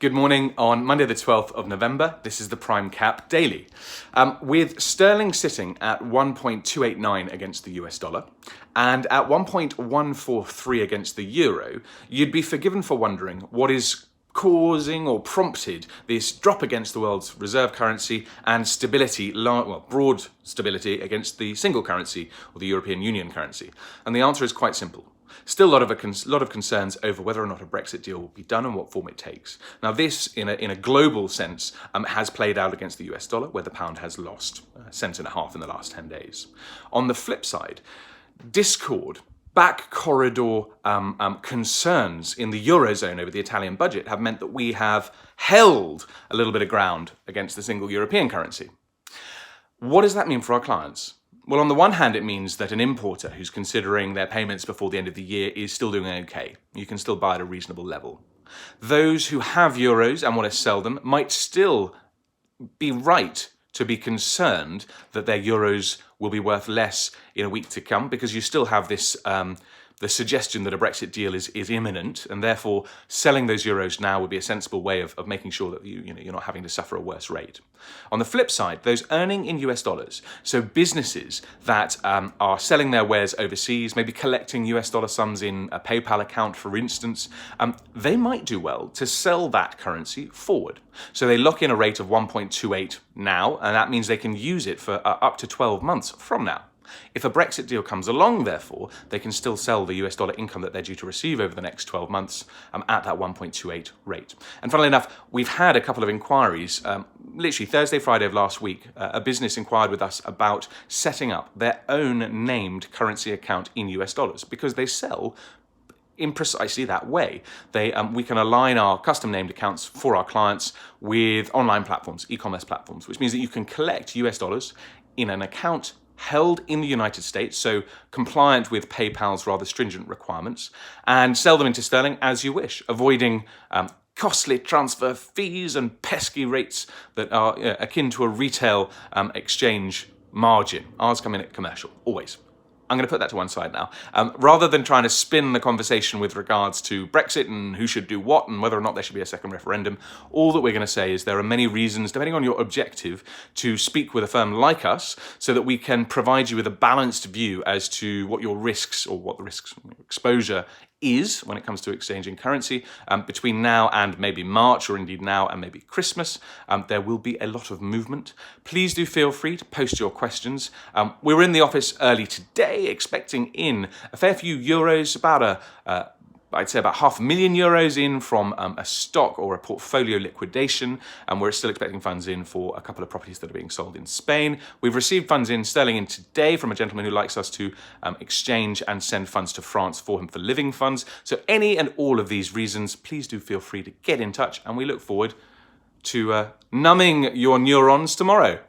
Good morning on Monday the 12th of November. This is the Prime Cap Daily. With sterling sitting at 1.289 against the US dollar and at 1.143 against the euro, you'd be forgiven for wondering what is causing or prompted this drop against the world's reserve currency and stability, broad stability against the single currency or the European Union currency. And the answer is quite simple. Still a lot of concerns over whether or not a Brexit deal will be done and what form it takes. Now this, in a global sense, has played out against the US dollar, where the pound has lost a cent and a half in the last 10 days. On the flip side, discord, back corridor concerns in the Eurozone over the Italian budget have meant that we have held a little bit of ground against the single European currency. What does that mean for our clients? Well, on the one hand, it means that an importer who's considering their payments before the end of the year is still doing okay. You can still buy at a reasonable level. Those who have euros and want to sell them might still be right to be concerned that their euros will be worth less in a week to come, because you still have this the suggestion that a Brexit deal is imminent, and therefore selling those euros now would be a sensible way of making sure that you're not having to suffer a worse rate. On the flip side, those earning in US dollars, so businesses that are selling their wares overseas, maybe collecting US dollar sums in a PayPal account, for instance, they might do well to sell that currency forward. So they lock in a rate of 1.28 now, and that means they can use it for up to 12 months from now. If a Brexit deal comes along, therefore, they can still sell the US dollar income that they're due to receive over the next 12 months at that 1.28 rate. And funnily enough, we've had a couple of inquiries, literally Thursday, Friday of last week. A business inquired with us about setting up their own named currency account in US dollars, because they sell in precisely that way. We can align our custom named accounts for our clients with online platforms, e-commerce platforms, which means that you can collect US dollars in an account held in the United States, so compliant with PayPal's rather stringent requirements, and sell them into sterling as you wish, avoiding costly transfer fees and pesky rates that are akin to a retail exchange margin. Ours come in at commercial, always. I'm going to put that to one side now. Rather than trying to spin the conversation with regards to Brexit and who should do what and whether or not there should be a second referendum, all that we're going to say is there are many reasons, depending on your objective, to speak with a firm like us so that we can provide you with a balanced view as to what your risks, or what the risks exposure is when it comes to exchanging currency. Between now and maybe March, or indeed now and maybe Christmas, there will be a lot of movement. Please do feel free to post your questions. We were in the office early today expecting in a fair few euros, I'd say about €500,000 in from a stock or a portfolio liquidation, and we're still expecting funds in for a couple of properties that are being sold in Spain. We've received funds in sterling in today from a gentleman who likes us to exchange and send funds to France for him for living funds. So any and all of these reasons, please do feel free to get in touch, and we look forward to numbing your neurons tomorrow.